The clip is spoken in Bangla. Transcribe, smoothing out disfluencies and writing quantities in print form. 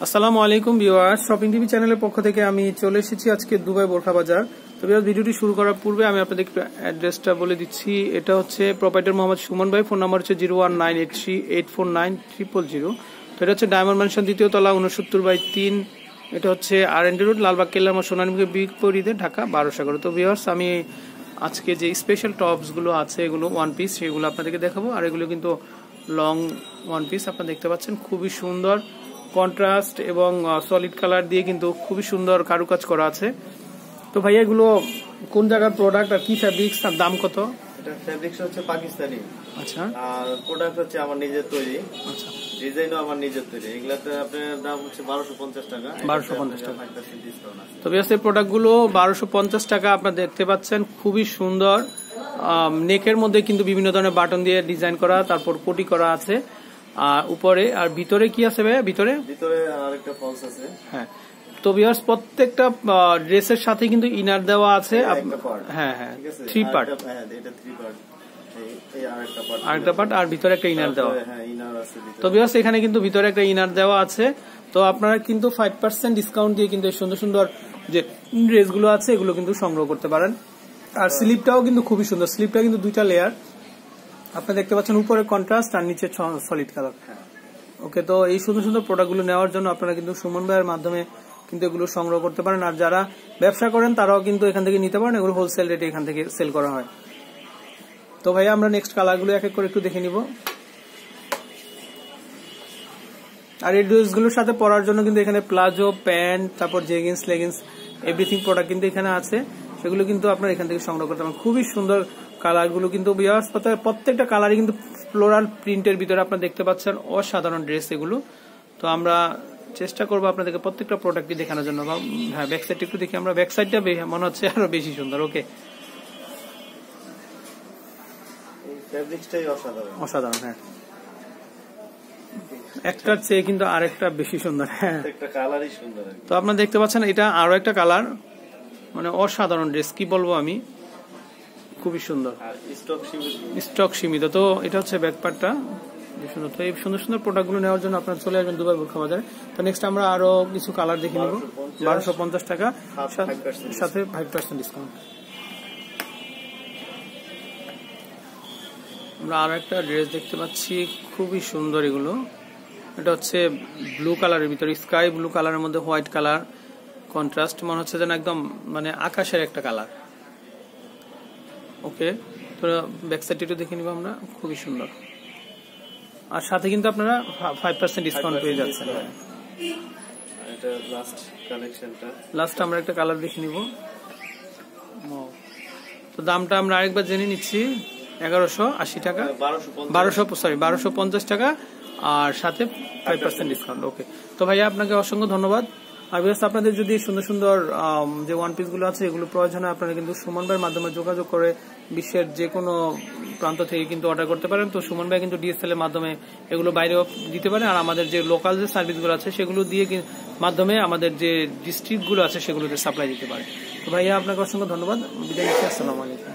আসসালামু আলাইকুম ভিউয়ার্স, শপিং টিভি চ্যানেলের পক্ষ থেকে আমি চলে এসেছি আজকে দুবাই বোরখা বাজার। তো ভিউয়ার্স, ভিডিওটি শুরু করার পূর্বে আমি আপনাদের অ্যাড্রেসটা বলে দিচ্ছি। এটা হচ্ছে প্রোপাইটার মোহাম্মদ সুমন ভাই, ফোন নাম্বার হচ্ছে 01983849000। তো এটা হচ্ছে ডায়মন্ড ম্যানশন, দ্বিতীয় তলা, 69/3। এটা হচ্ছে R&D রোড, লালবাগ কেল্লা সোনালীমুখী বিপরীতে, ঢাকা 1211। তো ভিউয়ার্স, আমি আজকে যে স্পেশাল টপসগুলো আছে এগুলো ওয়ান পিস, সেগুলো আপনাদেরকে দেখাবো। আর এগুলো কিন্তু লং ওয়ান পিস, আপনারা দেখতে পাচ্ছেন খুবই সুন্দর কন্ট্রাস্ট এবং সলিড কালার দিয়ে কিন্তু খুবই সুন্দর কারুকাজ করা আছে। তো ভাইয়া, এগুলো কোন জায়গার প্রোডাক্ট আর কি ফ্যাব্রিক্স, আর দাম কত? এটা ফ্যাব্রিক্স হচ্ছে পাকিস্তানি। আচ্ছা। আর প্রোডাক্ট হচ্ছে আমার নিজের তৈরি। আচ্ছা। ডিজাইনও আমার নিজের তৈরি। এগুলাতে আপনার দাম হচ্ছে 1250 টাকা। 1250 টাকা। 5% ডিসকাউন্ট আছে। তো ভিউয়ার্স, এই প্রোডাক্টগুলো 1250 টাকা। আপনারা দেখতে পাচ্ছেন খুবই সুন্দর। নেকের মধ্যে কিন্তু বিভিন্ন ধরনের বাটন দিয়ে ডিজাইন করা, তারপর কোটি করা আছে উপরে। আর ভিতরে কি আছে ভাইয়া? ভিতরে আরেকটা ফলস আছে। হ্যাঁ। তো ভিউয়ার্স, প্রত্যেকটা ড্রেসের সাথে কিন্তু ইনার দেওয়া আছে। হ্যাঁ হ্যাঁ, 3 পার্ট। হ্যাঁ, এটা 3 পার্ট। এই আরেকটা পার্ট, আর ভিতরে একটা ইনার দেওয়া। হ্যাঁ, ইনার আছে ভিতরে। তো ভিউয়ার্স, এখানে কিন্তু ভিতরে একটা ইনার দেওয়া আছে। তো আপনারা কিন্তু 5% ডিসকাউন্ট দিয়ে কিন্তু সুন্দর সুন্দর যে ড্রেসগুলো আছে এগুলো কিন্তু সংগ্রহ করতে পারেন। আর স্লিপটাও কিন্তু খুবই সুন্দর। স্লিপটা কিন্তু 2টা লেয়ার, আপনারা দেখতে পাচ্ছেন, উপরে কন্ট্রাস্ট আর নিচে সলিড কালার। ওকে, তো এই সুন্দর সুন্দর প্রোডাক্টগুলো নেওয়ার জন্য আপনারা কিন্তু সুমন ভাইয়ের মাধ্যমে কিন্তু এগুলো সংগ্রহ করতে পারেন। আর যারা ব্যবসা করেন তারাও কিন্তু এখান থেকে নিতে পারেন। এগুলো হোলসেল রেটে এখান থেকে সেল করা হয়। তো ভাইয়া, আমরা নেক্সট কালারগুলো এক এক করে একটু দেখে নিব। আর এই ড্রেসগুলোর সাথে পরার জন্য কিন্তু এখানে প্লাজো, প্যান্ট, তারপর জেগিন্স, লেগিংস, এভরিথিং প্রোডাক্ট কিন্তু এখানে আছে। সেগুলো কিন্তু আপনারা এখান থেকে সংগ্রহ করতে পারেন। খুবই সুন্দর কালারগুলো কিন্তু প্রত্যেকটা কালারই কিন্তু ফ্লোরাল প্রিন্টের ভিতরে আপনারা দেখতে পাচ্ছেন। অসাধারণ ড্রেস এগুলো। তো আমরা চেষ্টা করবো আপনাদেরকে প্রত্যেকটা প্রোডাক্টই দেখানোর জন্য। হ্যাঁ, ব্যাক সাইডটা একটু দেখি আমরা। ব্যাক সাইডটা মনে হচ্ছে আরো বেশি সুন্দর। ওকে, অসাধারণ। হ্যাঁ, একটার চেয়ে কিন্তু আরেকটা বেশি সুন্দর। হ্যাঁ, তো আপনারা দেখতে পাচ্ছেন এটা আরো একটা কালার, মানে অসাধারণ ড্রেস, কি বলবো আমি, খুবই সুন্দর। স্টক সীমিত। তো এটা হচ্ছে ব্যাক পার্টটা সুন্দর। তো এই সুন্দর সুন্দর প্রোডাক্টগুলো নেওয়ার জন্য আপনারা চলে আসবেন দুবাই বোরখা বাজারে। তো নেক্সট আমরা আরো কিছু কালার দেখে নেব। 1250 টাকা, সাথে 5% ডিসকাউন্ট। আমরা আরো একটা ড্রেস দেখতে পাচ্ছি, খুবই সুন্দর এগুলো। এটা হচ্ছে ব্লু কালারের ভিতরে, স্কাই ব্লু কালারের মধ্যে হোয়াইট কালার কন্ট্রাস্ট, মনে হচ্ছে যেন একদম মানে আকাশের একটা কালার। ওকে, তো ব্যাক সাইড একটু দেখে নিব আমরা। খুবই সুন্দর। আর সাথে কিন্তু আপনারা 5% ডিসকাউন্ট পেয়ে যাচ্ছেন। লাস্ট আমরা একটা কালার দেখে নিব। তো দামটা আমরা আরেকবার জেনে নিচ্ছি। 1180 টাকা, 1250 টাকা, আর সাথে 5% ডিসকাউন্ট। ওকে, তো ভাইয়া আপনাকে অসংখ্য ধন্যবাদ। আর বিকজ আপনাদের যদি সুন্দর সুন্দর যে ওয়ান পিস গুলো আছে এগুলো প্রয়োজন হয়, আপনারা কিন্তু সুমন ভাইয়ের মাধ্যমে যোগাযোগ করে বিশ্বের যে কোনো প্রান্ত থেকে কিন্তু অর্ডার করতে পারেন। তো সুমন ভাই কিন্তু DSL এর মাধ্যমে এগুলো বাইরেও দিতে পারেন। আর আমাদের যে লোকাল যে সার্ভিসগুলো আছে সেগুলো দিয়ে মাধ্যমে আমাদের যে ডিস্ট্রিক্ট গুলো আছে সেগুলোতে সাপ্লাই দিতে পারে। তো ভাইয়া আপনাকে অসংখ্য ধন্যবাদ। বিদায় নিচ্ছি। আসসালামু আলাইকুম।